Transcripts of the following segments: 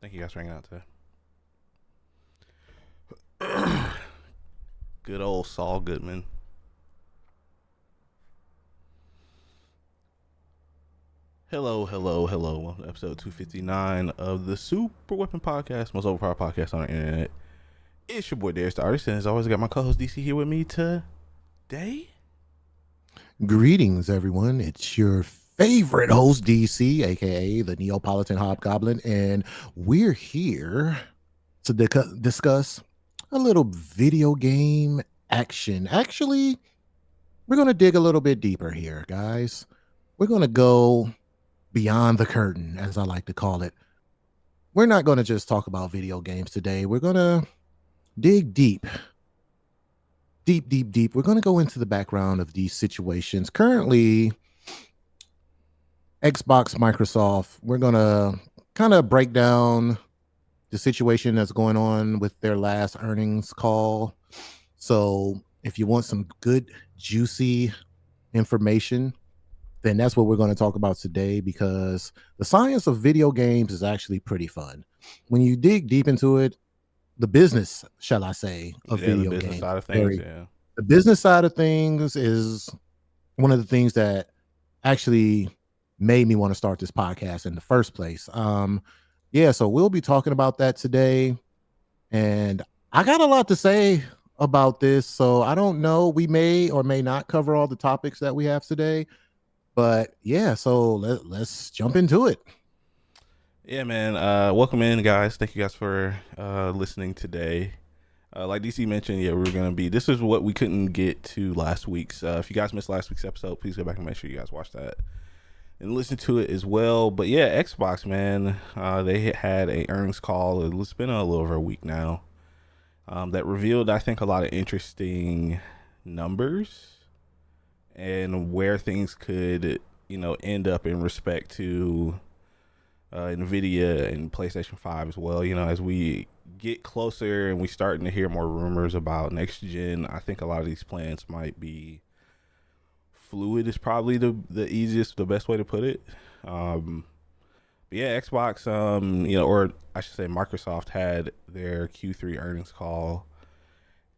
Thank you guys for hanging out today. Good old Saul Goodman. Hello, hello, hello. Welcome to episode 259 of the Super Weapon Podcast, most overpowered podcast on the internet. It's your boy Darius the Artist, and as always, I got my co-host DC here with me today. Greetings, everyone. It's your favorite host, DC, aka the Neapolitan Hobgoblin, and we're here to discuss a little video game action. Actually, we're going to dig a little bit deeper here, guys. We're going to go beyond the curtain, as I like to call it. We're not going to just talk about video games today. We're going to dig deep. We're going to go into the background of these situations. Currently, Xbox, Microsoft, we're going to kind of break down the situation that's going on with their last earnings call. So if you want some good, juicy information, then that's what we're going to talk about today, because the science of video games is actually pretty fun. When you dig deep into it, the business, shall I say, of video the business games. side of things, The business side of things is one of the things that actually made me want to start this podcast in the first place. So we'll be talking about that today. And I got a lot to say about this. So I don't know. We may or may not cover all the topics that we have today. But yeah, so let's jump into it. Yeah, man. Welcome in, guys. Thank you guys for listening today. Like DC mentioned, this is what we couldn't get to last week's. If you guys missed last week's episode, please go back and make sure you guys watch that and listen to it as well. But yeah, Xbox, man, they had a earnings call. It's been a little over a week now. That revealed, I think, a lot of interesting numbers and where things could, end up in respect to Nvidia and PlayStation 5 as well. As we get closer and we starting to hear more rumors about next gen, I think a lot of these plans might be fluid is probably the best way to put it. But yeah, Xbox, or I should say Microsoft had their Q3 earnings call,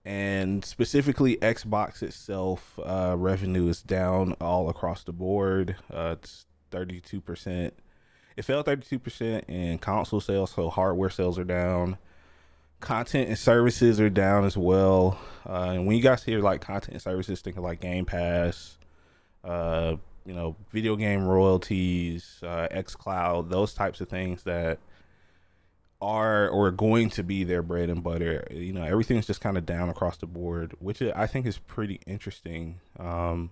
and specifically Xbox itself, revenue is down all across the board. It's 32%. It fell 32% in console sales, so hardware sales are down. Content and services are down as well. And when you guys hear like content and services, think of like Game Pass, video game royalties, xCloud, those types of things that are or going to be their bread and butter. Everything's just kind of down across the board, which I think is pretty interesting. And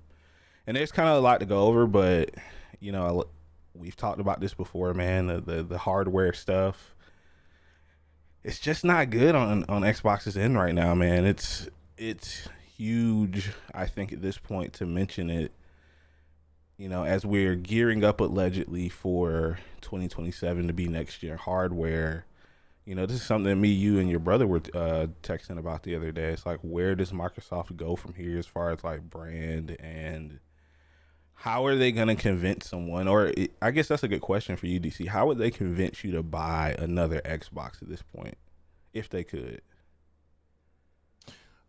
there's kind of a lot to go over, but we've talked about this before, man. The hardware stuff, it's just not good on Xbox's end right now, man. It's huge, I think, at this point to mention it. As we're gearing up allegedly for 2027 to be next year hardware. This is something that me, you, and your brother were texting about the other day. It's like, where does Microsoft go from here as far as like brand, and how are they going to convince someone? Or I guess that's a good question for you, DC. How would they convince you to buy another Xbox at this point, if they could?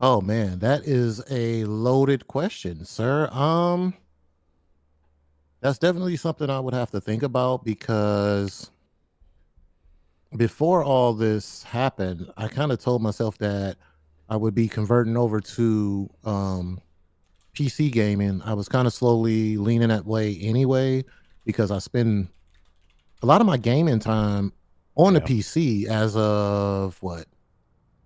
Oh man, that is a loaded question, sir. That's definitely something I would have to think about, because before all this happened, I kind of told myself that I would be converting over to PC gaming. I was kind of slowly leaning that way anyway, because I spend a lot of my gaming time on the PC as of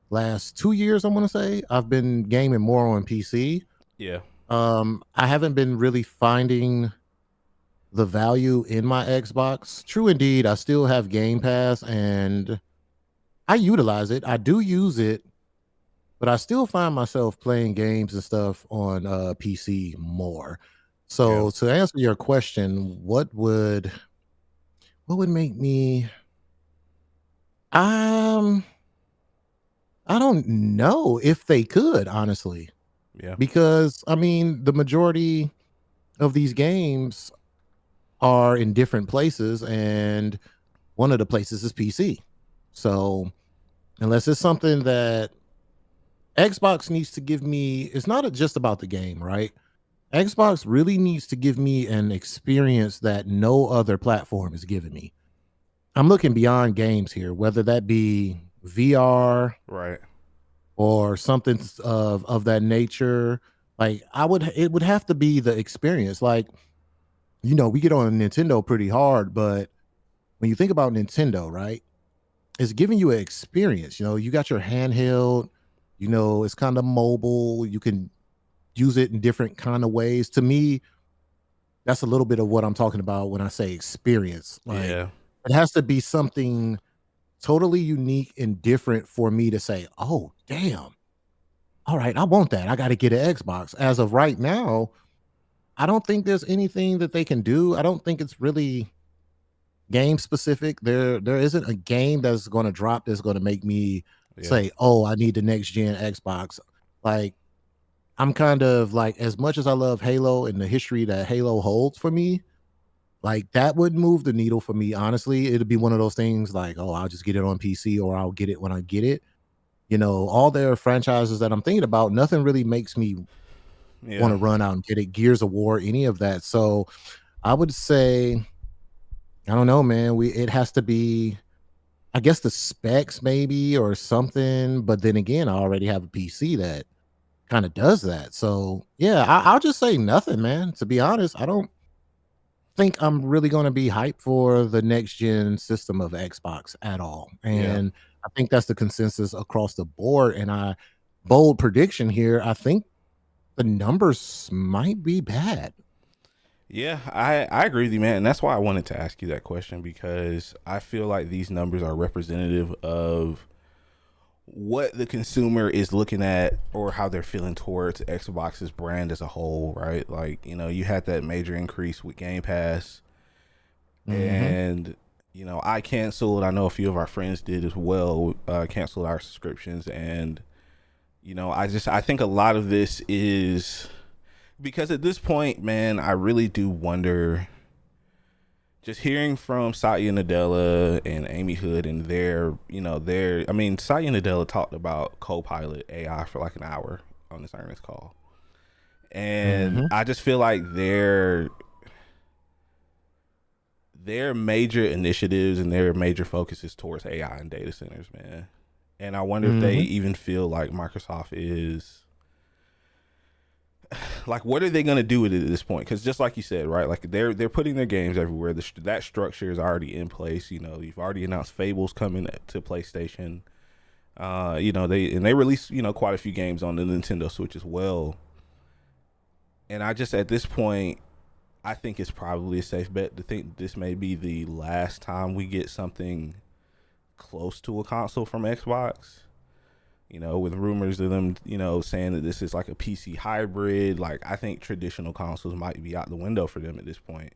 last 2 years. I want to say I've been gaming more on PC. Yeah. I haven't been really finding the value in my Xbox. True indeed, I still have Game Pass and I utilize it. I do use it, but I still find myself playing games and stuff on PC more. So to answer your question, what would make me I don't know if they could, honestly. Yeah. Because I mean, the majority of these games are in different places, and one of the places is PC. So unless it's something that Xbox needs to give me, it's not just about the game, right? Xbox really needs to give me an experience that no other platform is giving me. I'm looking beyond games here, whether that be VR Right. or something of that nature. Like it would have to be the experience. Like, we get on Nintendo pretty hard, but when you think about Nintendo, right? It's giving you an experience. You got your handheld, it's kind of mobile. You can use it in different kind of ways. To me, that's a little bit of what I'm talking about when I say experience. Like, Yeah. it has to be something totally unique and different for me to say, "Oh, damn. All right, I want that. I got to get an Xbox." As of right now, I don't think there's anything that they can do. I don't think it's really game specific. There isn't a game that's going to drop that's going to make me Yeah. say, "Oh, I need the next gen Xbox." Like, I'm kind of like, as much as I love Halo and the history that Halo holds for me, like, that would move the needle for me, honestly. It'd be one of those things like, "Oh, I'll just get it on PC or I'll get it when I get it." All their franchises that I'm thinking about, nothing really makes me Yeah. wanna run out and get it. Gears of War, any of that. So, I would say, I don't know, man. It has to be, I guess, the specs maybe or something, but then again, I already have a PC that kinda does that. So, yeah, I'll just say nothing, man. To be honest, I don't think I'm really gonna be hyped for the next gen system of Xbox at all, Yeah. and I think that's the consensus across the board, and bold prediction here, I think the numbers might be bad. Yeah, I agree with you, man. And that's why I wanted to ask you that question, because I feel like these numbers are representative of what the consumer is looking at or how they're feeling towards Xbox's brand as a whole, right? Like, you had that major increase with Game Pass, Mhm. and I canceled. I know a few of our friends did as well. Canceled our subscriptions, and I think a lot of this is because at this point, man, I really do wonder. Just hearing from Satya Nadella and Amy Hood and I mean, Satya Nadella talked about Copilot AI for like an hour on this earnings call. And Mhm. I just feel like their major initiatives and their major focus is towards AI and data centers, man. And I wonder if they Mhm. even feel like Microsoft is like, what are they going to do with it at this point? Because just like you said, right, like they're putting their games everywhere. That structure is already in place. You've already announced Fables coming to PlayStation. They released quite a few games on the Nintendo Switch as well. And I just, at this point, I think it's probably a safe bet to think this may be the last time we get something close to a console from Xbox. With rumors of them, saying that this is like a PC hybrid. Like, I think traditional consoles might be out the window for them at this point.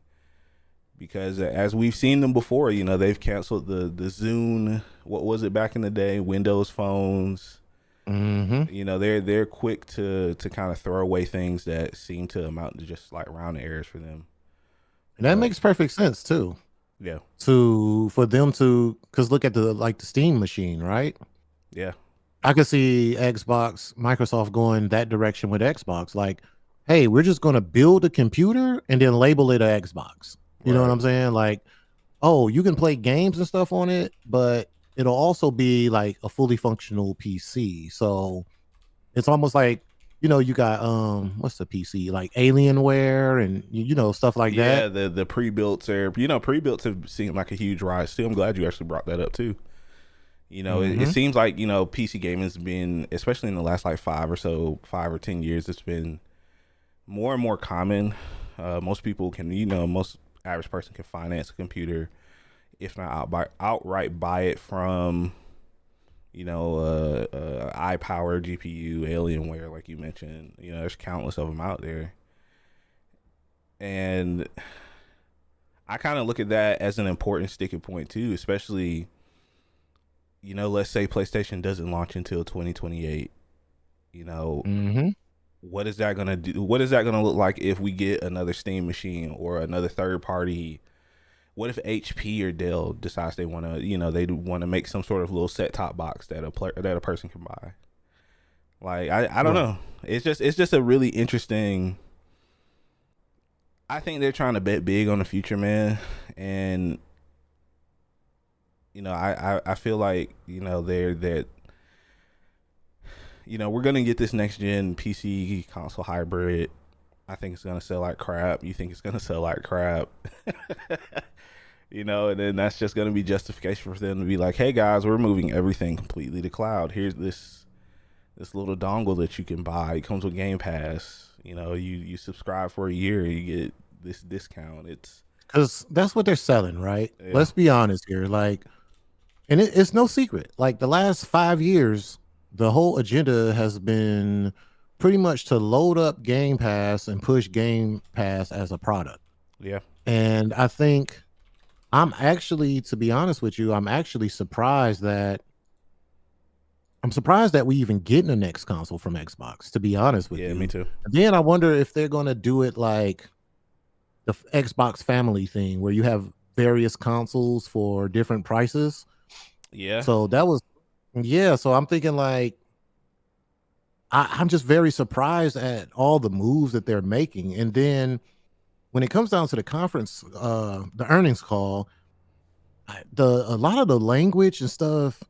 Because as we've seen them before, they've canceled the Zune. What was it back in the day? Windows phones. Mhm. They're quick to kind of throw away things that seem to amount to just like round errors for them. And that But makes perfect sense too. yeah, For them to, because look at the Steam machine, right? yeah, I could see Microsoft going that direction with Xbox. Like, hey, we're just going to build a computer and then label it a Xbox. You know what right, I'm saying? Like, oh, you can play games and stuff on it, but it'll also be like a fully functional PC. So it's almost like, you got what's the PC? Like Alienware and stuff like yeah. that. The pre-builts are pre-builts have seemed like a huge rise too. I'm glad you actually brought that up too. It Mhm. seems like PC gaming has been, especially in the last like 5 or 10 years, it's been more and more common. Most people can, most average person can finance a computer, if not outright buy it from, iPower, GPU, Alienware, like you mentioned. There's countless of them out there, and I kind of look at that as an important sticking point too, especially, let's say PlayStation doesn't launch until 2028. You know, Mhm. what is that gonna do? What is that gonna look like if we get another Steam machine or another third party what if HP or Dell decides they want to, they want to make some sort of little set top box that a person can buy. Like I don't know. It's just a really interesting. I think they're trying to bet big on the future, man, and I feel like we're gonna get this next gen PC console hybrid. I think it's gonna sell like crap. You think it's gonna sell like crap, and then that's just gonna be justification for them to be like, "Hey guys, we're moving everything completely to cloud. Here's this little dongle that you can buy. It comes with Game Pass. You subscribe for a year, you get this discount." It's because that's what they're selling, right? Yeah. Let's be honest here. Like, and it's no secret. Like the last 5 years, the whole agenda has been pretty much to load up Game Pass and push Game Pass as a product. Yeah. And I think to be honest with you, I'm actually surprised that we even get the next console from Xbox, to be honest with you. Yeah, me too. Then I wonder if they're going to do it like the Xbox family thing where you have various consoles for different prices. Yeah. So so I'm thinking like, I'm just very surprised at all the moves that they're making. And then when it comes down to the conference, the earnings call, a lot of the language and stuff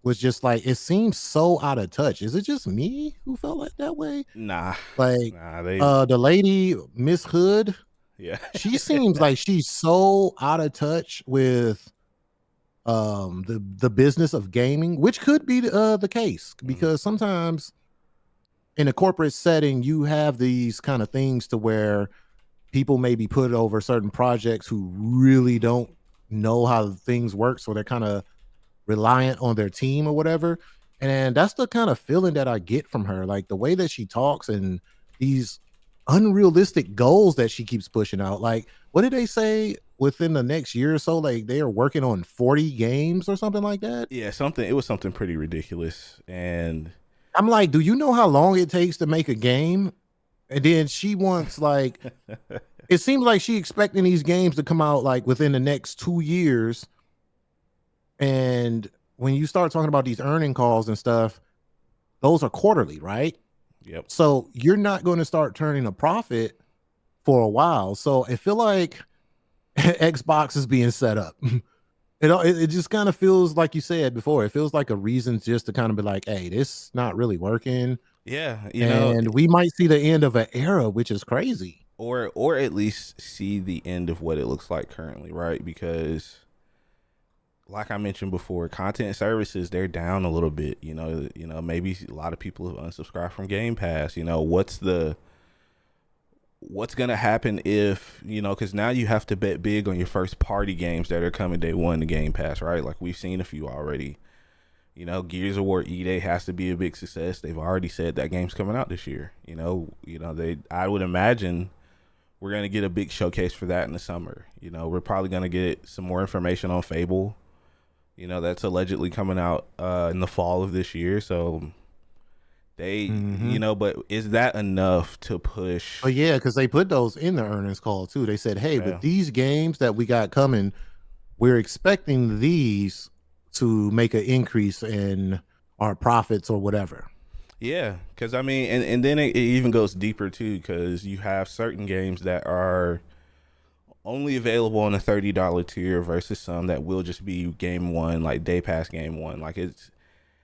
was just like, it seems so out of touch. Is it just me who felt like that way? Nah. Like, they the lady, Miss Hood, yeah. she seems like she's so out of touch with the business of gaming, which could be the case, because sometimes in a corporate setting you have these kind of things to where people may be put over certain projects who really don't know how things work, so they're kind of reliant on their team or whatever. And that's the kind of feeling that I get from her, like the way that she talks and these unrealistic goals that she keeps pushing out. Like, what did they say within the next year or so? Like they are working on 40 games or something like that. Yeah, it was something pretty ridiculous. And I'm like, do you know how long it takes to make a game? And then she wants like, it seems like she expecting these games to come out like within the next 2 years. And when you start talking about these earning calls and stuff, those are quarterly, right? Yep. So you're not going to start turning a profit for a while. So I feel like Xbox is being set up. It just kind of feels like you said before. It feels like a reason just to kind of be like, hey, this is not really working. Yeah, and we might see the end of an era, which is crazy. Or at least see the end of what it looks like currently, right? Because like I mentioned before, content services, they're down a little bit. Maybe a lot of people have unsubscribed from Game Pass. What's gonna happen if because now you have to bet big on your first party games that are coming day one to Game Pass, right? Like we've seen a few already. Gears of War E-Day has to be a big success. They've already said that game's coming out this year. I would imagine we're gonna get a big showcase for that in the summer. We're probably gonna get some more information on Fable. That's allegedly coming out in the fall of this year. So they, but is that enough to push? Oh yeah, because they put those in the earnings call too. They said, hey, but these games that we got coming, we're expecting these to make an increase in our profits or whatever. Yeah, because I mean, and then it even goes deeper too, because you have certain games that are only available on a $30 tier versus some that will just be game one, like day pass game one. Like it's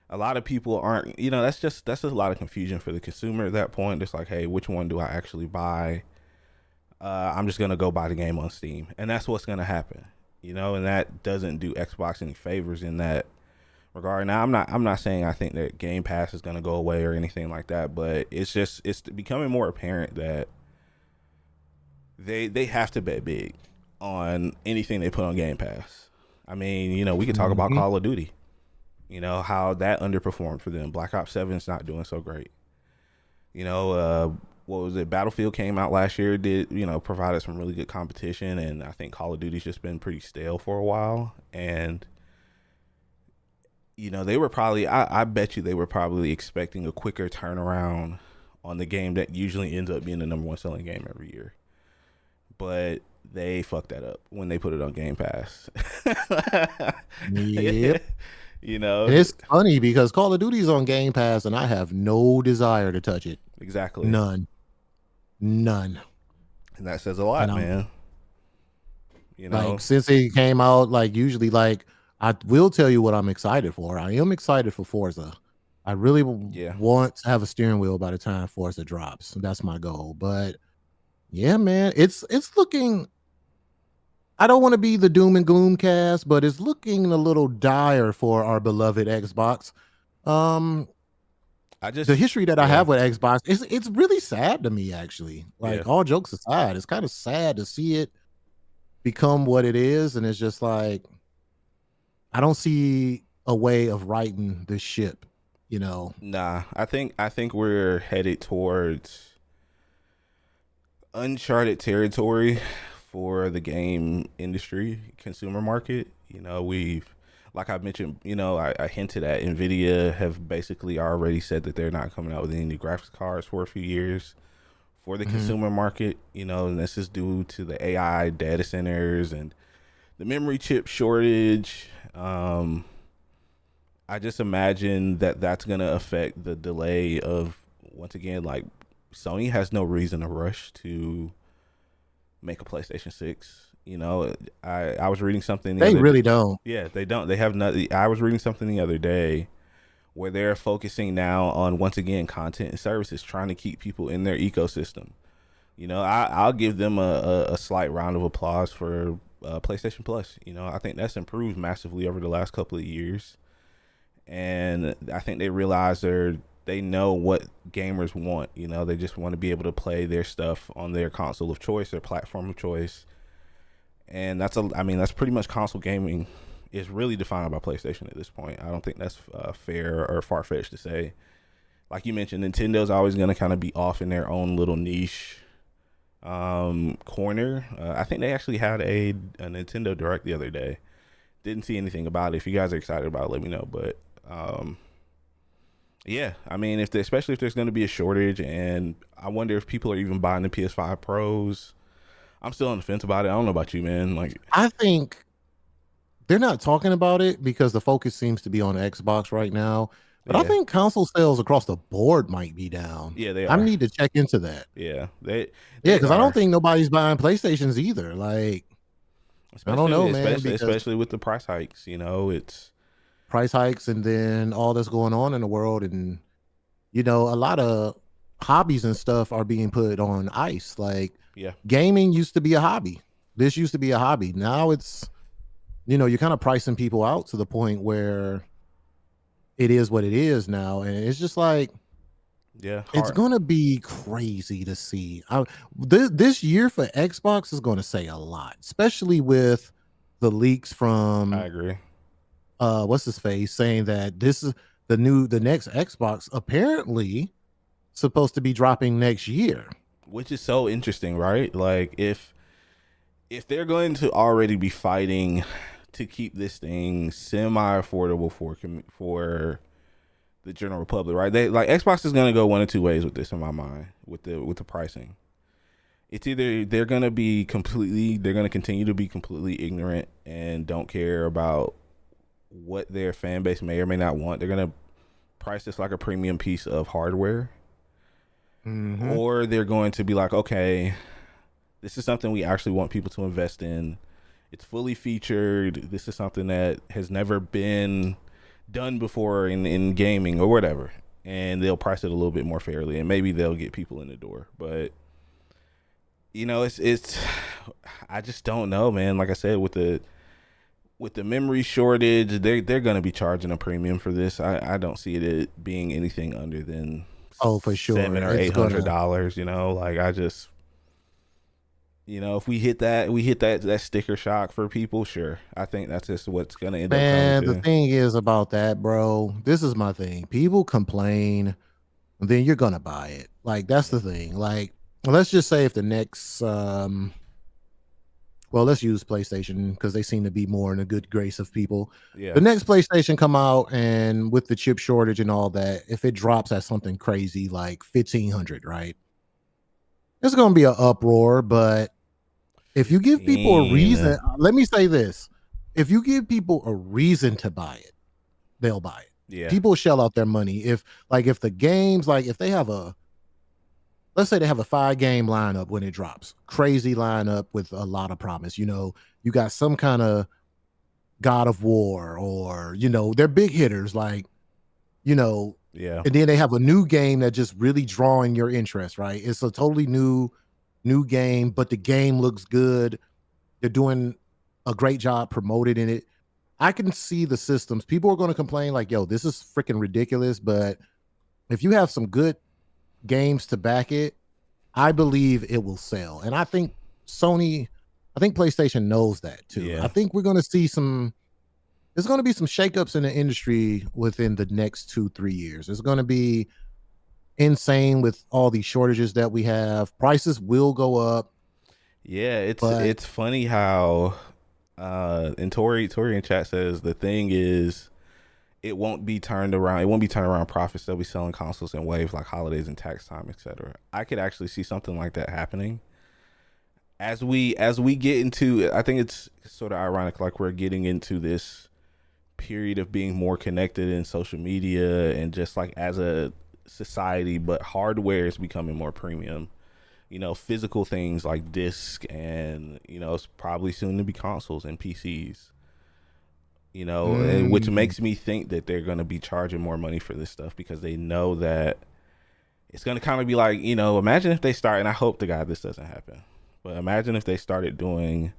a lot of people aren't, that's just a lot of confusion for the consumer at that point. It's like, hey, which one do I actually buy? I'm just gonna go buy the game on Steam, and that's what's gonna happen, and that doesn't do Xbox any favors in that regard. Now, I'm not saying I think that Game Pass is gonna go away or anything like that, but it's becoming more apparent that they have to bet big on anything they put on Game Pass. I mean, we could talk about Call of Duty, how that underperformed for them. Black Ops 7 is not doing so great. What was it? Battlefield came out last year, provided some really good competition, and I think Call of Duty's just been pretty stale for a while. And they were probably, I bet you they were probably expecting a quicker turnaround on the game that usually ends up being the number one selling game every year. But they fucked that up when they put it on Game Pass. Yep. You And know, it's funny because Call of Duty's on Game Pass and I have no desire to touch it. exactly. None. None. And that says a lot, And I'm man. You like, know, since it came out, like usually, like I will tell you what I'm excited for. I am excited for Forza. I really yeah. want to have a steering wheel by the time Forza drops. That's my goal. But yeah, man, it's looking. I don't want to be the doom and gloom cast, but it's looking a little dire for our beloved Xbox. Um, I the just, history that I yeah, have with Xbox, it's really sad to me, actually. yeah. Like, all jokes aside, it's kind of sad to see it become what it is, and it's just like I don't see a way of righting this ship, you know. Nah, I think we're headed towards uncharted territory for the game industry, consumer market. You know, like I mentioned, I hinted at Nvidia have basically already said that they're not coming out with any new graphics cards for a few years for the Mhm. consumer market. And this is due to the AI data centers and the memory chip shortage. I just imagine that that's going to affect the delay of, once again, like Sony has no reason to rush to make a PlayStation 6. I was reading something the They other day. really don't. Yeah, they don't. They have nothing. I was reading something the other day where they're focusing now on, once again, content and services, trying to keep people in their ecosystem. I'll give them a slight round of applause for PlayStation Plus. I think that's improved massively over the last couple of years, and I think they realize they know what gamers want. They just want to be able to play their stuff on their console of choice, their platform of choice, and that's pretty much console gaming is really defined by PlayStation at this point. I don't think that's fair or far fetched to say. Like you mentioned, Nintendo's always going to kind of be off in their own little niche corner. I think they actually had a Nintendo Direct the other day. Didn't see anything about it. If you guys are excited about it, let me know. But yeah, I mean, especially if there's going to be a shortage, and I wonder if people are even buying the PS5 Pros. I'm still on the fence about it. I don't know about you, man. Like, I think they're not talking about it because the focus seems to be on Xbox right now. But I yeah, think console sales across the board might be down. yeah, they I are. need to check into that. Yeah, Yeah, they because I don't are. think nobody's buying PlayStations either. Like, I don't know, Especially, man, especially, because especially with the price hikes. It's price hikes and then all that's going on in the world, and a lot of hobbies and stuff are being put on ice. Like, yeah, gaming used to be a hobby. This used to be a hobby. Now it's, you're kind of pricing people out to the point where it is what it is now. And it's just like, yeah, it's hard. going to be crazy to see. This year for Xbox is going to say a lot, especially with the leaks I from agree. what's his face saying that this is the next Xbox apparently supposed to be dropping next year. Which is so interesting, right? Like, if they're going to already be fighting to keep this thing semi affordable for the general public, right? They like Xbox is going to go one of two ways with this in my mind with the pricing. It's either they're going to continue to be completely ignorant and don't care about what their fan base may or may not want. They're going to price this like a premium piece of hardware, Mm-hmm. or they're going to be like, okay, this is something we actually want people to invest in. It's fully featured. This is something that has never been done before in gaming or whatever. And they'll price it a little bit more fairly, and maybe they'll get people in the door. But it's I just don't know, man. Like I said, with the memory shortage, they're gonna be charging a premium for this. I don't see it being anything under than Oh, for sure. $700 or It's gonna. $800. Like I just if we hit that sticker shock for people, sure. I think that's just what's gonna end up coming Man, the to. thing is about that, bro. This is my thing. People complain, and then you're gonna buy it. Like, that's the thing. Like, let's just say if the next well, let's use PlayStation because they seem to be more in a good grace of people. Yeah, The next PlayStation come out and with the chip shortage and all that, if it drops at something crazy like 1500, right? It's gonna be an uproar, but If you give people a 15. reason, let me say this: if you give people a reason to buy it, they'll buy it. Yeah. People shell out their money if the games, like if they have a, let's say they have a 5 game lineup when it drops, crazy lineup with a lot of promise. You got some kind of God of War, or they're big hitters, like you know, Yeah. and then they have a new game that just really drawing your interest, right? It's a totally new game, but the game looks good. They're doing a great job promoted in it. I can see the systems. People are going to complain like, "Yo, this is freaking ridiculous." But if you have some good games to back it, I believe it will sell. And Sony, I think PlayStation knows that too. I Yeah. think we're going to see there's going to be some shakeups in the industry within the next 2-3 years. It's going to be insane with all these shortages that we have. Prices will go up, Yeah, but it's funny how and Tori in chat says the thing is it won't be turned around. It won't be turned around profits. They'll be selling consoles in waves like holidays and tax time, etc. I could actually see something like that happening as we get into. I think it's sort of ironic, like we're getting into this period of being more connected in social media and just like as a society, but hardware is becoming more premium. Physical things like disc and it's probably soon to be consoles and PCs. And which mm, makes me think that they're going to be charging more money for this stuff because they know that it's going to kind of be like, imagine if they start, and I hope to God this doesn't happen, but imagine if they started doing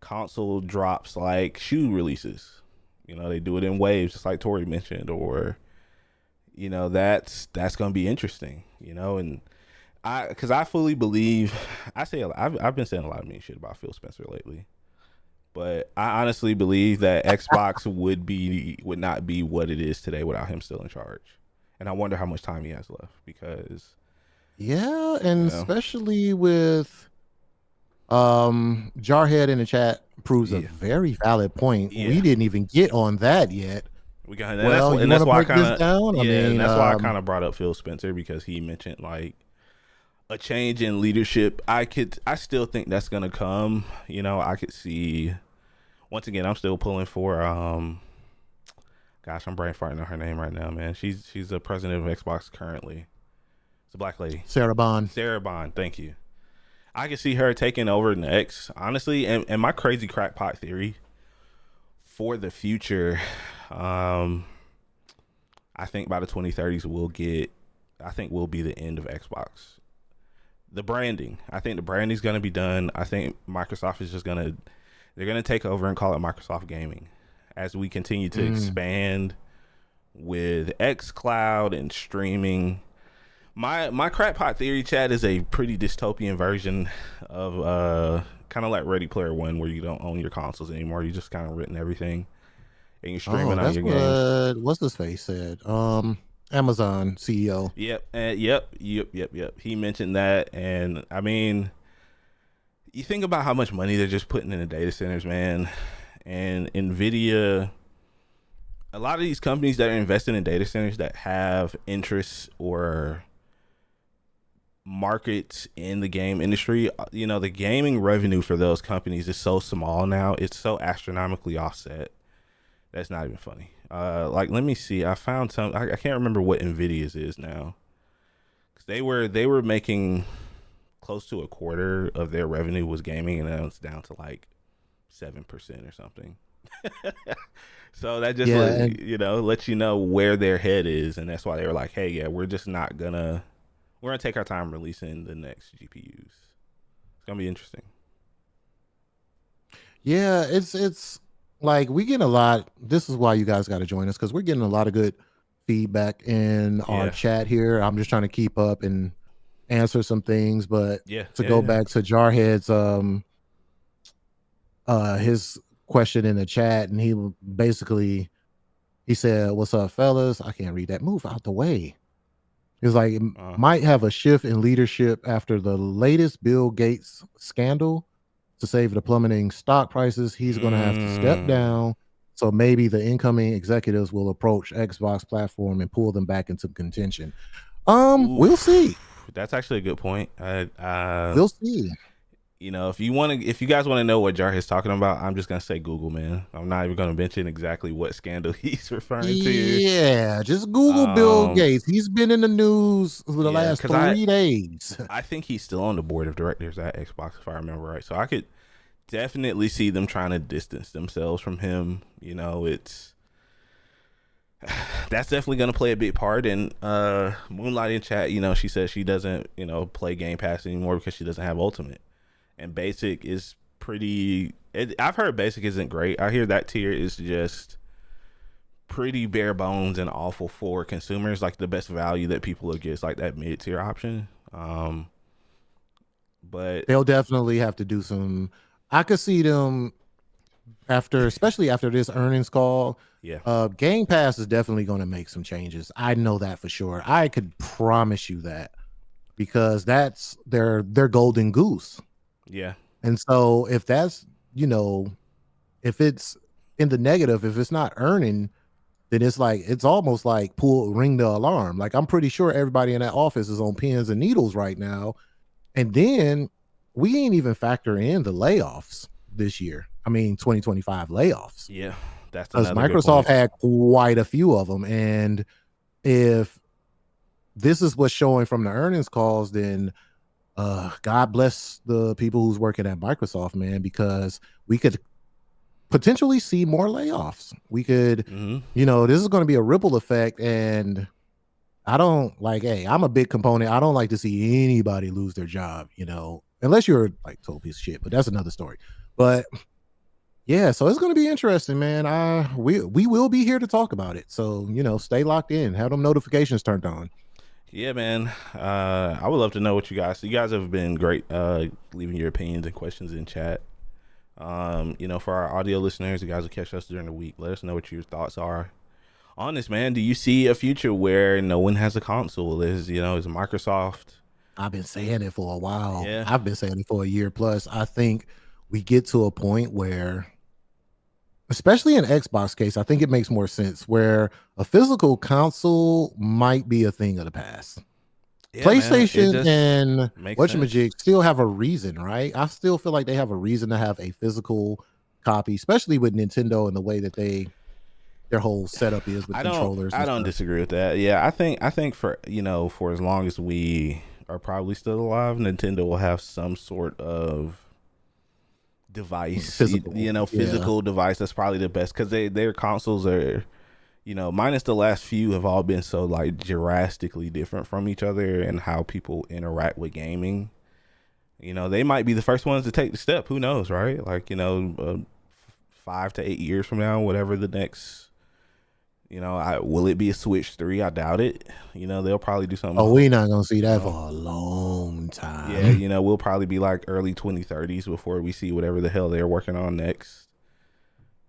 console drops like shoe releases. They do it in waves, just like Tori mentioned, or that's going to be interesting. And because I fully believe, I've been saying a lot of mean shit about Phil Spencer lately, but I honestly believe that Xbox would not be what it is today without him still in charge. And I wonder how much time he has left because yeah, you and know, especially with Jarhead in the chat proves a yeah, very valid point. We yeah. didn't even get on that yet. We got, Well, you and want that's to why I break kind this of down? I yeah, and mean, that's why I kind of brought up Phil Spencer because he mentioned like a change in leadership. I still think that's gonna come. I could see. Once again, I'm still pulling for gosh, I'm brain farting on her name right now, man. She's the president of Xbox currently. It's a black lady. Sarah Bond. Sarah Bond, thank you. I can see her taking over next, honestly, and my crazy crackpot theory for the future, um, I think by the 2030s I think will be the end of Xbox. The branding, I think the branding's gonna be done. I think Microsoft is they're gonna take over and call it Microsoft Gaming as we continue to Mm. expand with xCloud and streaming. My crackpot theory, chat, is a pretty dystopian version of kind of like Ready Player One, where you don't own your consoles anymore. You just kind of written everything and you're Oh, streaming all that's your games. what's his face said. Amazon CEO. Yep. He mentioned that, and I mean, you think about how much money they're just putting in the data centers, man, and Nvidia. A lot of these companies that are investing in data centers that have interests or markets in the game industry, the gaming revenue for those companies is so small now. It's so astronomically offset. That's not even funny. Like, let me see. I found some. I can't remember what Nvidia's is now. 'Cause they were making close to a quarter of their revenue was gaming, and now it's down to like 7% or something. So that just Yeah, and lets you know where their head is, and that's why they were like, "Hey, yeah, we're gonna take our time releasing the next GPUs. It's gonna be interesting." yeah, it's like we get a lot. This is why you guys got to join us, because we're getting a lot of good feedback in our Yeah, chat here. I'm just trying to keep up and answer some things, but yeah, to yeah, go yeah. back to Jarhead's his question in the chat, and basically he said, "What's up, fellas? I can't read that. Move out the way." He's like, Uh, might have a shift in leadership after the latest Bill Gates scandal. To save the plummeting stock prices, he's going to have to step mm, down. So maybe the incoming executives will approach Xbox platform and pull them back into contention. We'll see. Oof, that's actually a good point. We'll see. if you guys want to know what Jarhead's talking about, I'm just gonna say Google, man. I'm not even gonna mention exactly what scandal he's referring to. Yeah, just Google Bill Um, Gates. He's been in the news for the yeah, last because 3 days. I think he's still on the board of directors at Xbox, if I remember right. So I could definitely see them trying to distance themselves from him. It's that's definitely going to play a big part. And Moonlight in chat, she says she doesn't, play Game Pass anymore because she doesn't have Ultimate. And Basic is pretty. I've heard Basic isn't great. I hear that tier is just pretty bare bones and awful for consumers. Like the best value that people will get is like that mid tier option. But They'll definitely have to do some. I could see them especially after this earnings call. yeah, Game Pass is definitely going to make some changes. I know that for sure. I could promise you that because that's their golden goose. yeah, And so if that's, if it's in the negative, if it's not earning, then it's almost like ring the alarm. Like I'm pretty sure everybody in that office is on pins and needles right now. And then we ain't even factor in the layoffs this year. I mean, 2025 layoffs. yeah. That's Because another good Microsoft point. had quite a few of them. And if this is what's showing from the earnings calls, then God bless the people who's working at Microsoft, man, because we could potentially see more layoffs. We could, this is going to be a ripple effect. And I don't hey, I'm a big component. I don't like to see anybody lose their job, unless you're like total piece of shit, but that's another story. But yeah, so it's going to be interesting, man. We will be here to talk about it. So, stay locked in, have them notifications turned on. Yeah, man. I would love to know what you guys have been great leaving your opinions and questions in chat. For our audio listeners, you guys will catch us during the week. Let us know what your thoughts are on this, man. Do you see a future where no one has a console? Is Microsoft? I've been saying it for a while. Yeah. I've been saying it for a year plus. I think we get to a point where, especially in Xbox case, I think it makes more sense where a physical console might be a thing of the past. Yeah, PlayStation and whatchamajig still have a reason, right? I still feel like they have a reason to have a physical copy, especially with Nintendo and the way that their whole setup is with controllers. I don't disagree with that. Yeah, I think for for as long as we are probably still alive, Nintendo will have some sort of device, physical device that's probably the best because their consoles are, minus the last few, have all been so like drastically different from each other and how people interact with gaming. They might be the first ones to take the step. Who knows, right? Like 5 to 8 years from now, whatever the next. Will it be a Switch 3? I doubt it. They'll probably do something. Oh, we're not gonna see that for a long time. Yeah, we'll probably be like early 2030s before we see whatever the hell they're working on next.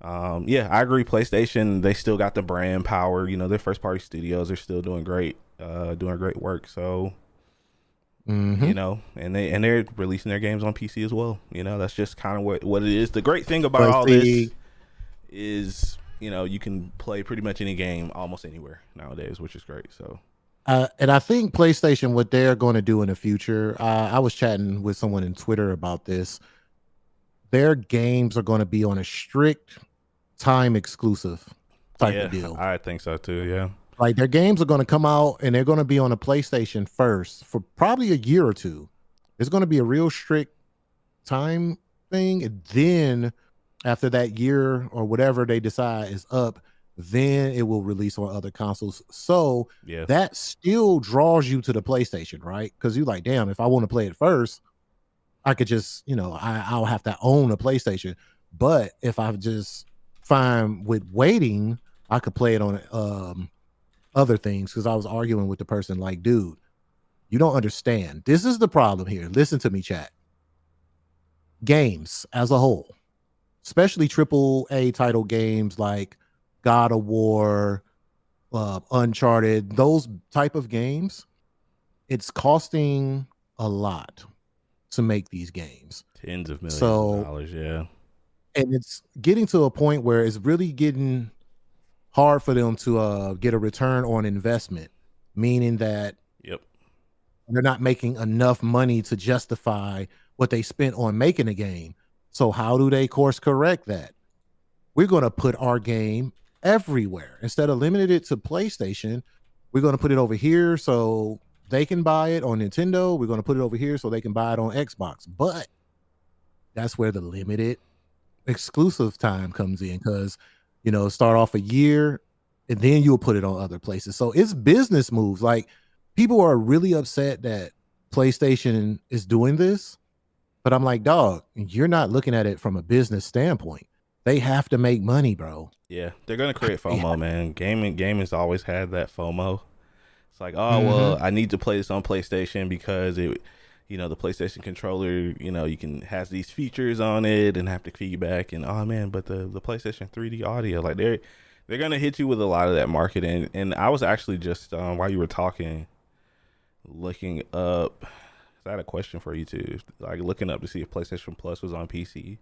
Yeah, I agree. PlayStation, they still got the brand power. Their first party studios are still doing great work. So, and they're releasing their games on PC as well. That's just kind of what it is. The great thing about all this is, you can play pretty much any game almost anywhere nowadays, which is great. So, and I think PlayStation, what they're going to do in the future, I was chatting with someone in Twitter about this. Their games are going to be on a strict time exclusive type of deal. I think so too. Yeah. Like their games are going to come out and they're going to be on a PlayStation first for probably a year or two. It's going to be a real strict time thing. And then after that year or whatever they decide is up, then it will release on other consoles. So that still draws you to the PlayStation, right? Because you're like, damn, if I want to play it first, I could just, I'll have to own a PlayStation. But if I just find with waiting, I could play it on other things. Because I was arguing with the person like, dude, you don't understand. This is the problem here. Listen to me, chat. Games as a whole, especially AAA title games like God of War, Uncharted, those type of games, it's costing a lot to make these games. Tens of millions of dollars, yeah. And it's getting to a point where it's really getting hard for them to get a return on investment, meaning that they're not making enough money to justify what they spent on making a game. So how do they course correct that? We're going to put our game everywhere. Instead of limiting it to PlayStation, we're going to put it over here so they can buy it on Nintendo. We're going to put it over here so they can buy it on Xbox. But that's where the limited exclusive time comes in, because start off a year and then you'll put it on other places. So it's business moves. Like, people are really upset that PlayStation is doing this, but I'm like, dog, you're not looking at it from a business standpoint. They have to make money, bro. Yeah, they're gonna create FOMO, man. Gaming's always had that FOMO. It's like, oh well, Mm-hmm. I need to play this on PlayStation because the PlayStation controller, you can has these features on it and have to feedback, and oh man, but the PlayStation 3D audio, like they're gonna hit you with a lot of that marketing. And I was actually just while you were talking, looking up. I had a question for you too, like looking up to see if PlayStation Plus was on PC.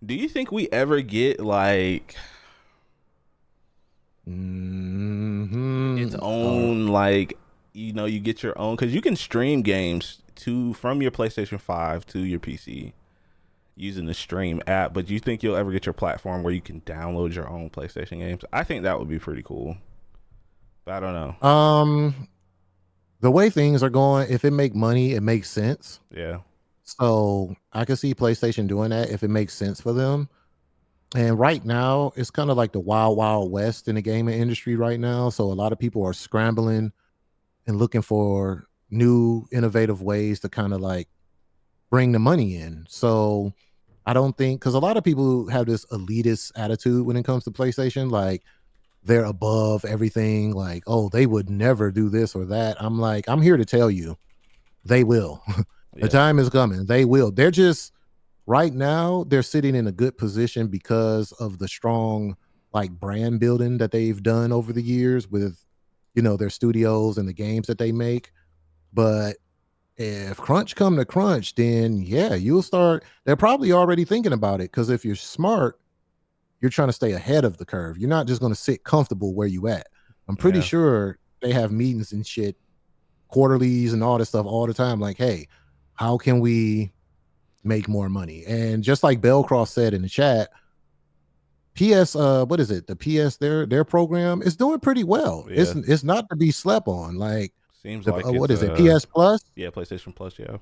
Do you think we ever get like its Mm-hmm. own, like, you get your own, because you can stream games from your PlayStation 5 to your PC using the stream app, but do you think you'll ever get your platform where you can download your own PlayStation games? I think that would be pretty cool, but I don't know. The way things are going, if it make money, it makes sense. Yeah, So I can see PlayStation doing that if it makes sense for them. And right now, it's kind of like the wild, wild west in the gaming industry right now. So a lot of people are scrambling and looking for new, innovative ways to kind of like bring the money in. So I don't think, because a lot of people have this elitist attitude when it comes to PlayStation, like they're above everything. Like, oh, they would never do this or that. I'm like, I'm here to tell you, they will. The yeah, time is coming. They will. They're just right now, they're sitting in a good position because of the strong like brand building that they've done over the years with their studios and the games that they make. But if crunch come to crunch, then yeah, you'll start. They're probably already thinking about it, because if you're smart, you're trying to stay ahead of the curve. You're not just going to sit comfortable where you at. I'm pretty yeah, sure they have meetings and shit, quarterlies and all this stuff all the time. Like, hey, how can we make more money? And just like Bellcroft said in the chat, PS, what is it? The PS, their program is doing pretty well. yeah. It's not to be slept on. Like Seems the like what it's is it? PS Plus. yeah, PlayStation Plus. Yeah,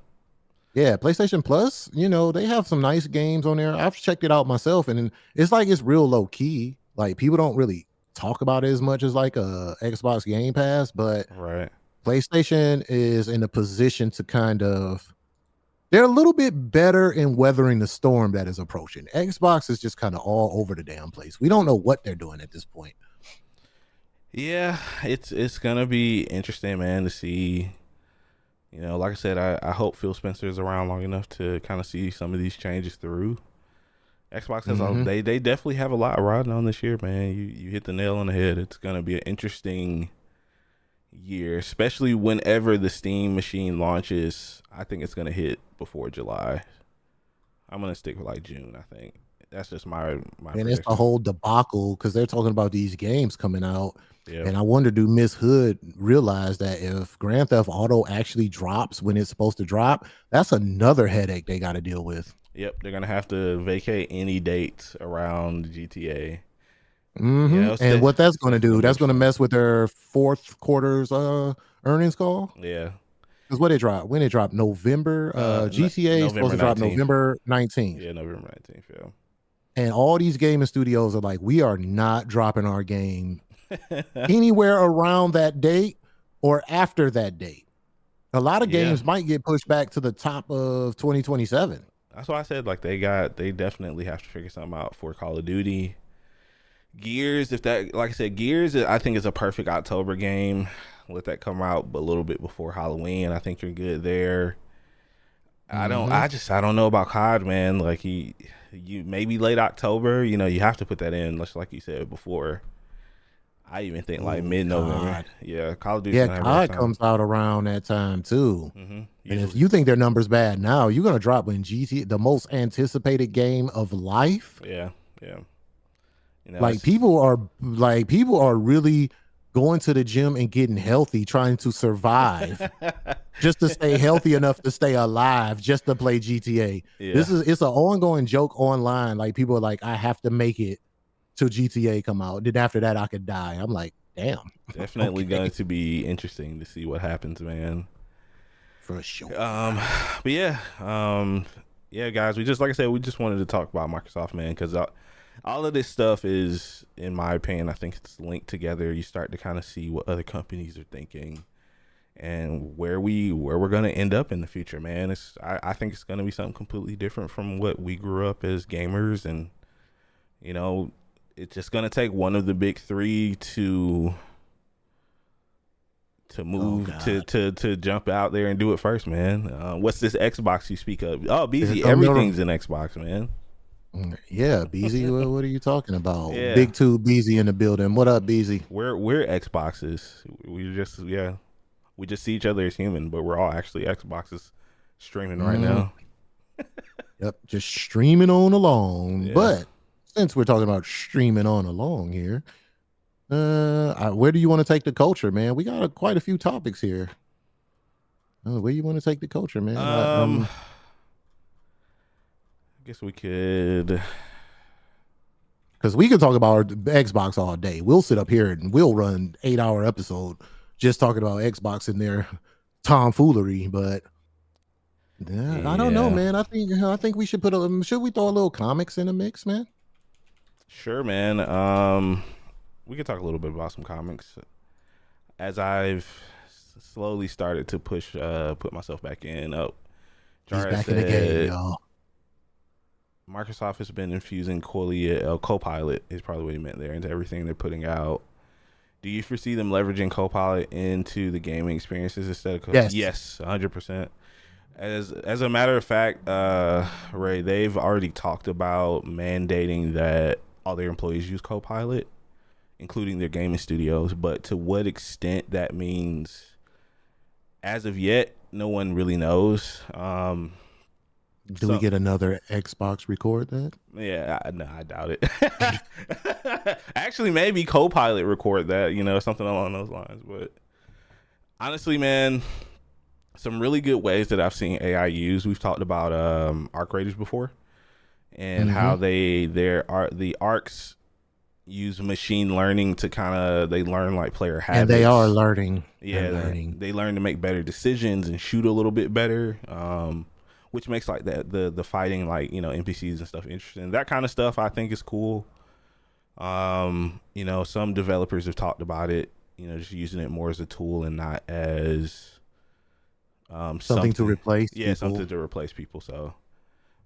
Yeah, PlayStation Plus, they have some nice games on there. I've checked it out myself, and it's like it's real low key. Like, people don't really talk about it as much as like a Xbox Game Pass, but right. PlayStation is in a position to kind of, they're a little bit better in weathering the storm that is approaching. Xbox is just kind of all over the damn place. We don't know what they're doing at this point. Yeah, it's gonna be interesting, man, to see. Like I said, I hope Phil Spencer is around long enough to kind of see some of these changes through. Xbox has Hmm. they definitely have a lot riding on this year, man. You hit the nail on the head. It's gonna be an interesting year, especially whenever the Steam machine launches. I think it's gonna hit before July. I'm gonna stick with like June. I think that's just my And it's a prediction. whole debacle because they're talking about these games coming out. Yeah, And I wonder, do Miss Hood realize that if Grand Theft Auto actually drops when it's supposed to drop, that's another headache they got to deal with. yep. They're gonna have to vacate any dates around GTA. And what that's going to It's gonna do, be that's going to interesting. mess with their fourth quarter's earnings call. Yeah. Because what it dropped, when it dropped, November, GTA is supposed November to drop 19th. November 19th. Yeah, November 19th. And all these gaming studios are like, we are not dropping our game Yeah. anywhere around that date or after that date. A lot of Yeah. games might get pushed back to the top of 2027. That's why I said like they definitely have to figure something out for Call of Duty. Gears, if that, like I said, Gears, I think is a perfect October game. Let that come out a little bit before Halloween. I think you're good there. Hmm. I don't know about COD, man. Like you maybe late October. You have to put that in, just like you said before. I even think like Oh, mid November. God. Yeah, Call of Duty's Yeah, gonna have a rough COD time. comes out around that time too. And if Usually, you think their numbers bad now, you're gonna drop when GT, the most anticipated game of life. yeah, yeah. Like It's people are really going to the gym and getting healthy, trying to survive just to stay healthy enough to stay alive, just to play GTA. Yeah, It's an ongoing joke online. Like people are like, I have to make it till GTA come out. Then after that, I could die. I'm like, damn, definitely okay, going to be interesting to see what happens, man. for sure. But yeah, yeah, guys, we just like I said, we just wanted to talk about Microsoft, man, because all of this stuff is, in my opinion, I think it's linked together. You start to kind of see what other companies are thinking and where we're gonna end up in the future, man. I think it's gonna be something completely different from what we grew up as gamers, and you know, it's just gonna take one of the big three to Oh move God, to jump out there and do it first, man. What's this Xbox you speak of? Oh, here BZ, come the everything's an Xbox, man. yeah, BZ. What are you talking about? Yeah, Big Two BZ in the building. What up, BZ? we're Xboxes. We just we just see each other as human, but we're all actually Xboxes streaming right Mm, now. yep, just streaming on along. Yeah. But since we're talking about streaming on along here, where do you want to take the culture, man? We got quite a few topics here. Where you want to take the culture, man? I guess we could. Because we could talk about our Xbox all day. We'll sit up here and we'll run 8-hour episode just talking about Xbox and their tomfoolery. But yeah, I don't know, Yeah. man. I think we should should we throw a little comics in the mix, man? Sure, man. We could talk a little bit about some comics as I've slowly started to put myself back in. Oh, He's Jarrett back in the game, said y'all. Microsoft has been infusing Copilot is probably what he meant there into everything they're putting out. Do you foresee them leveraging Copilot into the gaming experiences instead of Yes. Yes, 100%. As a matter of fact, Ray, they've already talked about mandating that all their employees use Copilot, including their gaming studios. But to what extent that means, as of yet, no one really knows. Do we get another Xbox record that? Yeah, no, I doubt it. Actually, maybe Copilot record that, something along those lines. But honestly, man, some really good ways that I've seen AI used. We've talked about arc raiders before, and how the arcs use machine learning to they learn like player habits. And they are learning. Yeah, they learn to make better decisions and shoot a little bit better. Which makes like the fighting, like, NPCs and stuff interesting. That kind of stuff I think is cool. Some developers have talked about it, just using it more as a tool and not as something to replace people. Something to replace people. So,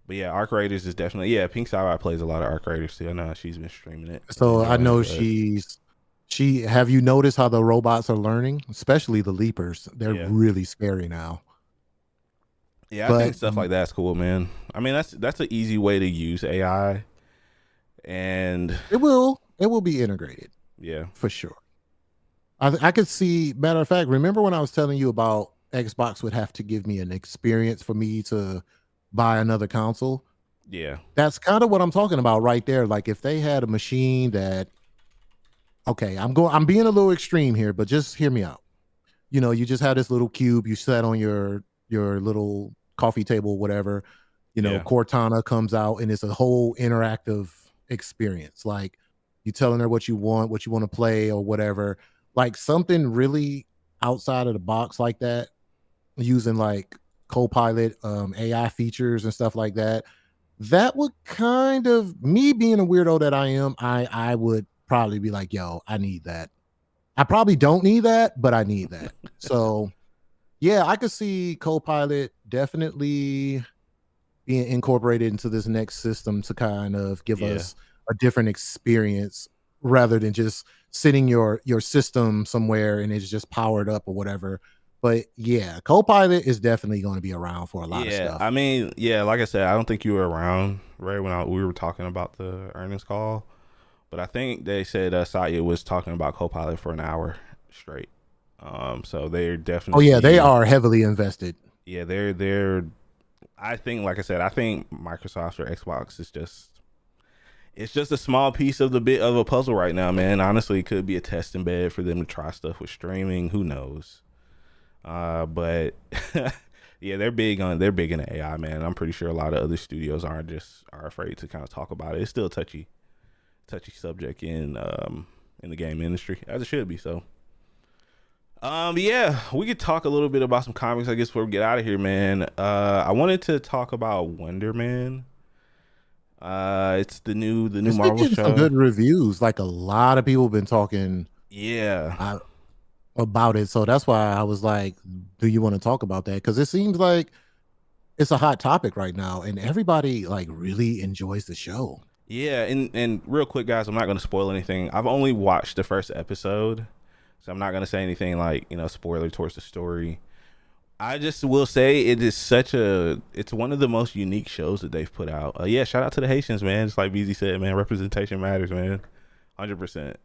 but yeah, Arc Raiders is definitely, Pink Samurai plays a lot of Arc Raiders too. I know she's been streaming it. So I know have you noticed how the robots are learning, especially the leapers? They're really scary now. Yeah, I think stuff like that's cool, man. I mean, that's an easy way to use AI, and it will be integrated. Yeah, for sure. I could see. Matter of fact, remember when I was telling you about Xbox would have to give me an experience for me to buy another console? Yeah, that's kind of what I'm talking about right there. Like if they had a machine that, okay, I'm being a little extreme here, but just hear me out. You just have this little cube, you sat on your little coffee table, whatever, Cortana comes out and it's a whole interactive experience. Like you telling her what you want to play or whatever, like something really outside of the box like that, using like Copilot, AI features and stuff like that. That would kind of, me being a weirdo that I am, I would probably be like, yo, I need that. I probably don't need that, but I need that. So yeah, I could see Copilot definitely being incorporated into this next system to kind of give us a different experience rather than just sitting your system somewhere and it's just powered up or whatever. But yeah, Copilot is definitely going to be around for a lot of stuff. I mean, like I said, I don't think you were around right when we were talking about the earnings call, but I think they said Satya was talking about Copilot for an hour straight. So they're definitely. Oh yeah, they are heavily invested. Yeah, they're. I think, like I said, I think Microsoft or Xbox is just it's just a small piece of the bit of a puzzle right now, man. Honestly, it could be a testing bed for them to try stuff with streaming. Who knows? But yeah, they're big in AI, man. I'm pretty sure a lot of other studios are afraid to kind of talk about it. It's still a touchy subject in the game industry, as it should be. So yeah, we could talk a little bit about some comics, I guess, before we get out of here, man. I wanted to talk about Wonder Man. It's the new It's been Marvel getting some show. good reviews. Like a lot of people have been talking Yeah. about it. So that's why I was like, do you want to talk about that? Because it seems like it's a hot topic right now and everybody like really enjoys the show. Yeah, and real quick, guys, I'm not going to spoil anything. I've only watched the first episode, so I'm not going to say anything like, spoiler towards the story. I just will say it's one of the most unique shows that they've put out. Yeah, shout out to the Haitians, man. Just like BZ said, man, representation matters, man. 100%.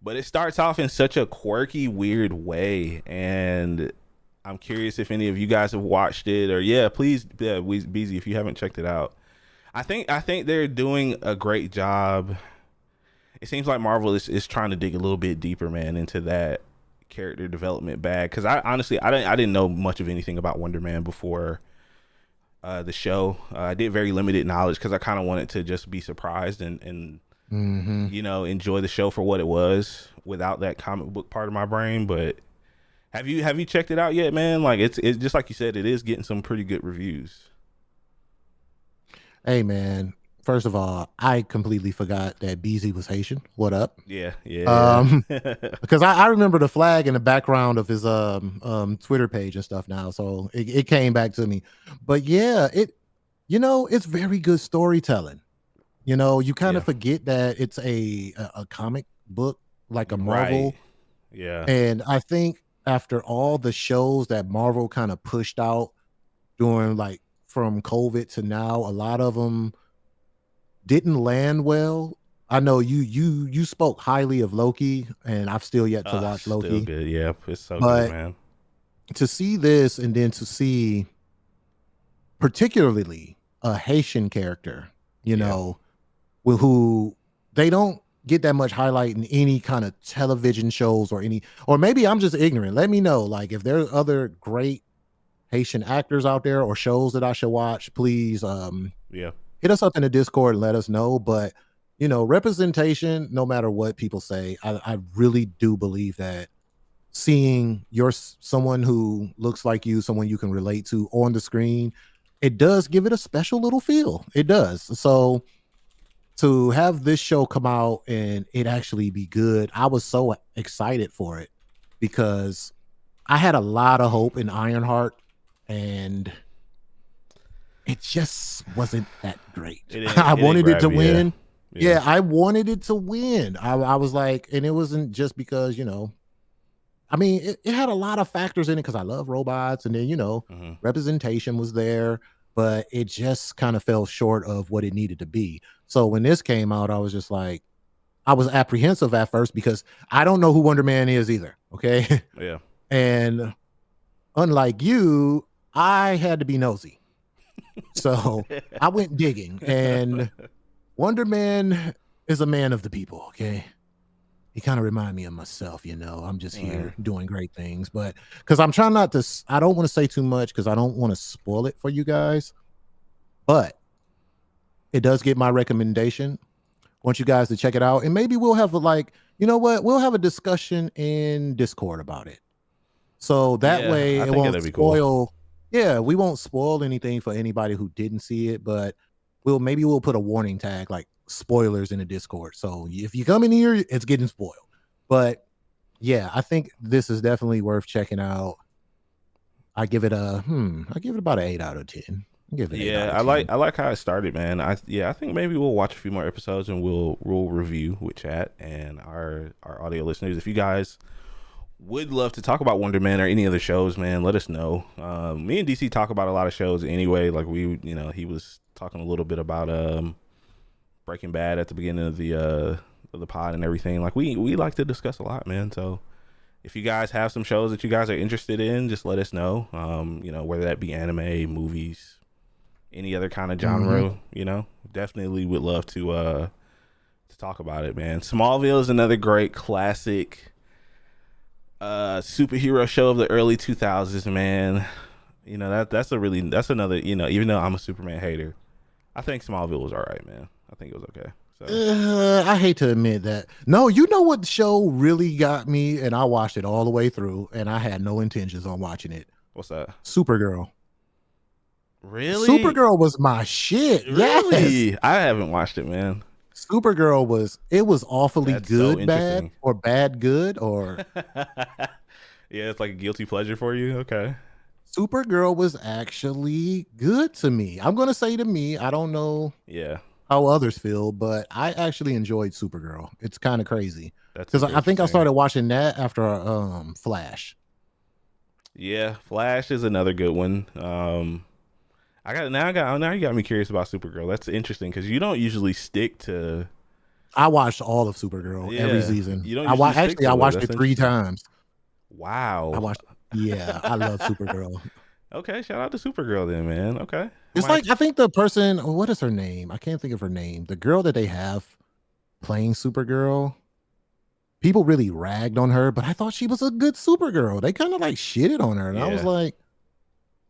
But it starts off in such a quirky, weird way, and I'm curious if any of you guys have watched it, or please, BZ, if you haven't checked it out. I think they're doing a great job. It seems like Marvel is trying to dig a little bit deeper, man, into that character development bag. Because I didn't know much of anything about Wonder Man before the show. I did very limited knowledge because I kind of wanted to just be surprised and enjoy the show for what it was without that comic book part of my brain. But have you checked it out yet, man? Like it's just like you said, it is getting some pretty good reviews. Hey man, first of all, I completely forgot that BZ was Haitian. What up? Yeah. Because I remember the flag in the background of his Twitter page and stuff now, so it came back to me. But yeah, it's very good storytelling. You kind of forget that it's a comic book like a Marvel. Right. Yeah. And I think after all the shows that Marvel kind of pushed out during like from COVID to now, a lot of them didn't land well. I know you spoke highly of Loki, and I've still yet to watch Loki. Still good, yeah. It's so good, man. To see this and then to see particularly a Haitian character, who they don't get that much highlight in any kind of television shows or maybe I'm just ignorant. Let me know, like, if there's other great Haitian actors out there or shows that I should watch, please hit us up in the Discord and let us know. But representation, no matter what people say, I really do believe that seeing someone who looks like you, someone you can relate to on the screen, it does give it a special little feel. It does. So to have this show come out and it actually be good, I was so excited for it because I had a lot of hope in Ironheart, and it just wasn't that great. I wanted it to win. Yeah, I wanted it to win. I was like, and it wasn't just because, I mean, it had a lot of factors in it because I love robots, and then, representation was there, but it just kind of fell short of what it needed to be. So when this came out, I was just like, I was apprehensive at first because I don't know who Wonder Man is either. Okay. Yeah. And unlike you, I had to be nosy. So I went digging, and Wonder Man is a man of the people. Okay. He kind of reminded me of myself, I'm just here doing great things, but because I'm trying not to, I don't want to say too much because I don't want to spoil it for you guys, but it does get my recommendation. I want you guys to check it out, and maybe we'll have we'll have a discussion in Discord about it. So that way it won't spoil. Cool. Yeah, we won't spoil anything for anybody who didn't see it, but we'll put a warning tag like spoilers in the Discord. So if you come in here, it's getting spoiled. But yeah, I think this is definitely worth checking out. I give it about an 8 out of 10. I like how it started, man. I think maybe we'll watch a few more episodes and we'll review with chat and our audio listeners. If you guys would love to talk about Wonder Man or any other shows, man, let us know. Me and DC talk about a lot of shows anyway. Like he was talking a little bit about Breaking Bad at the beginning of the pod and everything. Like we like to discuss a lot, man. So if you guys have some shows that you guys are interested in, just let us know. Whether that be anime, movies, any other kind of genre, definitely would love to talk about it, man. Smallville is another great classic superhero show of the early 2000s, man. You know, that's another, you know, even though I'm a Superman hater, I think Smallville was all right, man. I think it was okay. So I hate to admit that. No, you know what show really got me, and I watched it all the way through, and I had no intentions on watching it. what's that? Supergirl. Really? Supergirl was my shit. Yes. Really? I haven't watched it, man. Supergirl was awfully That's so good, bad, interesting. or bad good, or Yeah, it's like a guilty pleasure for you. Okay. Supergirl was actually good to me. I'm gonna say to me, I don't know Yeah, how others feel, but I actually enjoyed Supergirl. It's kind of crazy that's because I think I interesting. started watching that after Flash. Yeah, Flash is another good one. Now you got me curious about Supergirl. That's interesting because you don't usually stick to. I watched all of Supergirl every Yeah, season. you don't I usually stick I to it. watched That's it 3 interesting. times. I Wow. watched. Yeah, I love Supergirl. Okay, shout out to Supergirl then, man. Okay, I It's might. like I think the person, what is her name? I can't think of her name. The girl that they have playing Supergirl. People really ragged on her, but I thought she was a good Supergirl. They kind of like shitted on her, and I was Yeah, like,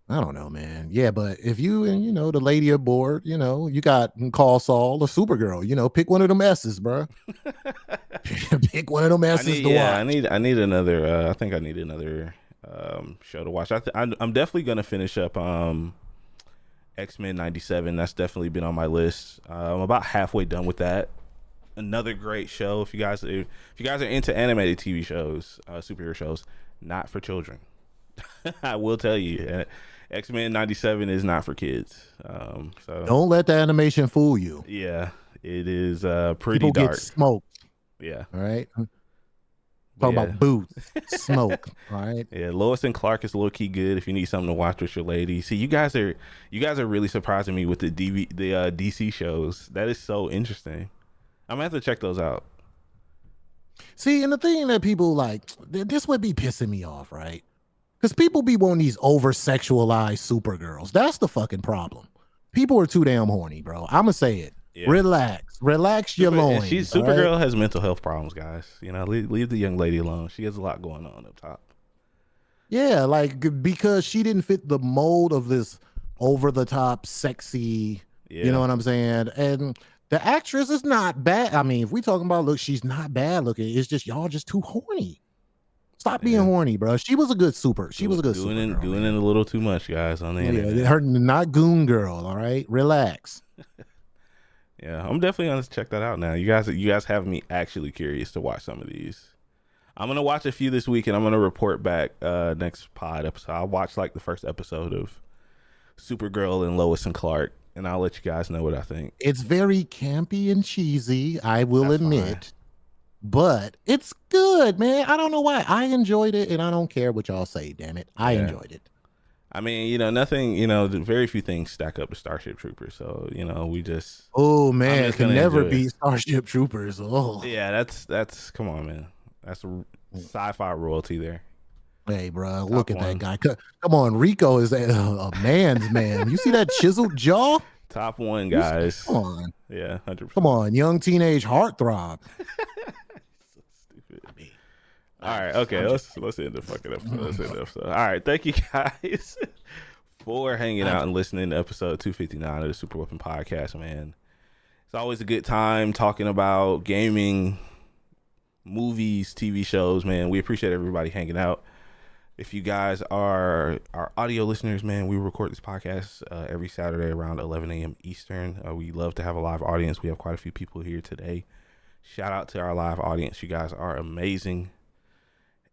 I don't know, man. Yeah, but if you and the lady aboard, you got Call Saul or Supergirl. Pick one of them S's, bro. Pick one of them I S's need. to Yeah, watch. I need another. I think I need another show to watch. I'm definitely gonna finish up X-Men '97. That's definitely been on my list. I'm about halfway done with that. Another great show. If you guys are into animated TV shows, superhero shows, not for children. I will tell you, X-Men '97 is not for kids. So Don't let the animation fool you. yeah, it is pretty People get dark. smoked. Yeah, All right. but Talking yeah, about boots, smoke. All right. yeah. Lois and Clark is low key good if you need something to watch with your lady. See, you guys are really surprising me with the DC shows. That is so interesting. I'm gonna have to check those out. See, and the thing that people like, this would be pissing me off, right? Because people be wanting these over sexualized Supergirls. That's the fucking problem. People are too damn horny, bro. I'ma say it. Yeah. Relax your loins. All right? Supergirl has mental health problems, guys. You know, leave the young lady alone. She has a lot going on up top. Yeah, like because she didn't fit the mold of this over the top sexy, you know Yeah, what I'm saying? And the actress is not bad. I mean, if we talking about look, she's not bad looking. It's just y'all just too horny. Stop being yeah. horny, bro. She was a good super. She was a good Supergirl, Doing man. it a little too much, guys, on the Yeah, internet. her not goon girl. All right, relax. Yeah, I'm definitely gonna check that out now. You guys have me actually curious to watch some of these. I'm gonna watch a few this week, and I'm gonna report back next pod episode. I'll watch like the first episode of Supergirl and Lois and Clark, and I'll let you guys know what I think. It's very campy and cheesy, I will That's fine. admit, but it's good, man. I don't know why. I enjoyed it, and I don't care what y'all say. Damn it, I Yeah. enjoyed it. I mean, nothing. Very few things stack up to Starship Troopers. So we just. Oh man, just can gonna never enjoy it. be Starship Troopers. Oh, Yeah, that's. Come on, man. That's sci-fi royalty there. hey, bro, look at one. that guy. Come on, Rico is a man's man. You see that chiseled jaw? Top one, You see- guys. Come on, Yeah, 100%. come on, young teenage heartthrob. Stupid. All right, okay. Let's end the fucking episode. Let's end the episode. All right, thank you guys for hanging out and listening to episode 259 of the Super Weapon Podcast, man. It's always a good time talking about gaming, movies, TV shows, man. We appreciate everybody hanging out. If you guys are our audio listeners, man, we record this podcast every Saturday around 11 a.m. Eastern. We love to have a live audience. We have quite a few people here today. Shout out to our live audience. You guys are amazing.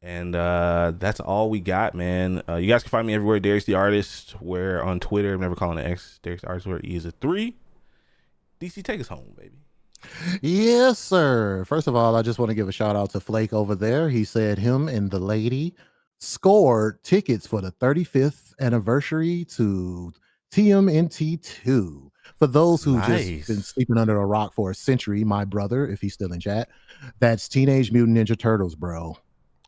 And that's all we got, man. You guys can find me everywhere. Darius the Artist. Where on Twitter, I'm never calling it X. Darius the Artist, where E is a 3. DC, take us home, baby. Yes, sir. First of all, I just want to give a shout out to Flake over there. He said him and the lady scored tickets for the 35th anniversary to TMNT 2. For those who Nice. just been sleeping under a rock for a century, my brother, if he's still in chat, that's Teenage Mutant Ninja Turtles, bro.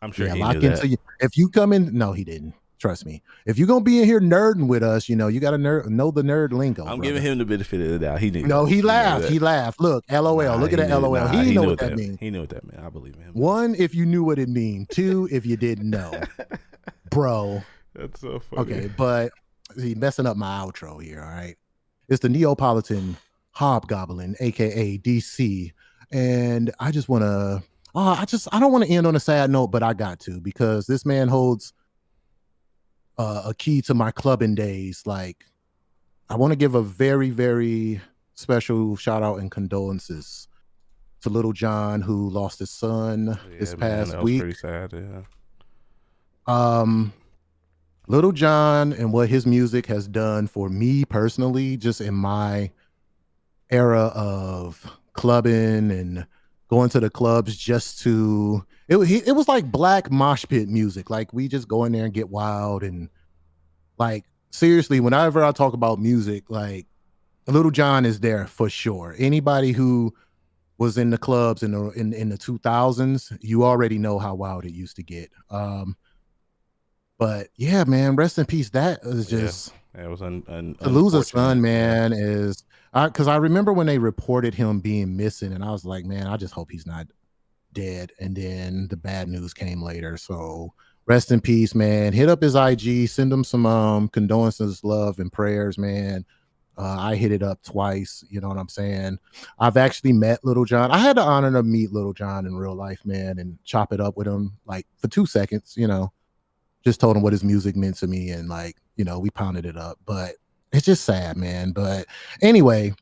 I'm sure Yeah, he lock knew into that. you. If you come in, no, he didn't. Trust me. If you're gonna be in here nerding with us, you gotta know the nerd lingo. I'm brother. giving him the benefit of the doubt. He knew. No, he laughed. He laughed. Look, LOL. Nah, Look at that LOL. Nah, he he know knew what that means. He knew what that meant. I believe him. One, if you knew what it mean. Two, if you didn't know, bro. That's so funny. Okay, but he messing up my outro here. All right, it's the Neapolitan Hobgoblin, aka DC, and I just want to. I don't want to end on a sad note, but I got to, because this man holds a key to my clubbing days. Like, I want to give a very, very special shout out and condolences to Little John, who lost his son this past that was week. Pretty sad, yeah. Little John and what his music has done for me personally, just in my era of clubbing and going to the clubs, just to it was like black mosh pit music. Like, we just go in there and get wild, and like, seriously, whenever I talk about music, like, Little John is there for sure. Anybody who was in the clubs in the 2000s, you already know how wild it used to get. But yeah, man, rest in peace. That is just it was to lose a son, man. Is because I remember when they reported him being missing, and I was like, man, I just hope he's not dead. And then the bad news came later. So rest in peace, man. Hit up his IG, send him some condolences, love, and prayers, man. I hit it up twice. You know what I'm saying? I've actually met Little John. I had the honor to meet Little John in real life, man, and chop it up with him like for 2 seconds, just told him what his music meant to me, and like, we pounded it up. But it's just sad, man. But anyway,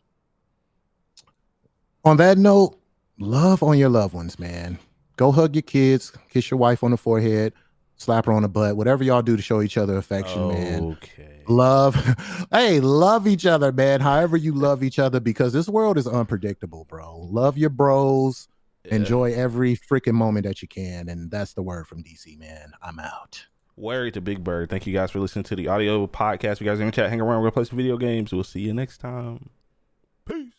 on that note, love on your loved ones, man. Go hug your kids, kiss your wife on the forehead, slap her on the butt, whatever y'all do to show each other affection, man. Okay. Love. Hey, love each other, man. However you love each other, because this world is unpredictable, bro. Love your bros. Yeah. Enjoy every freaking moment that you can. And that's the word from DC, man. I'm out. Word to Big Bird. Thank you guys for listening to the audio podcast. If you guys are in the chat, hang around. We're going to play some video games. We'll see you next time. Peace.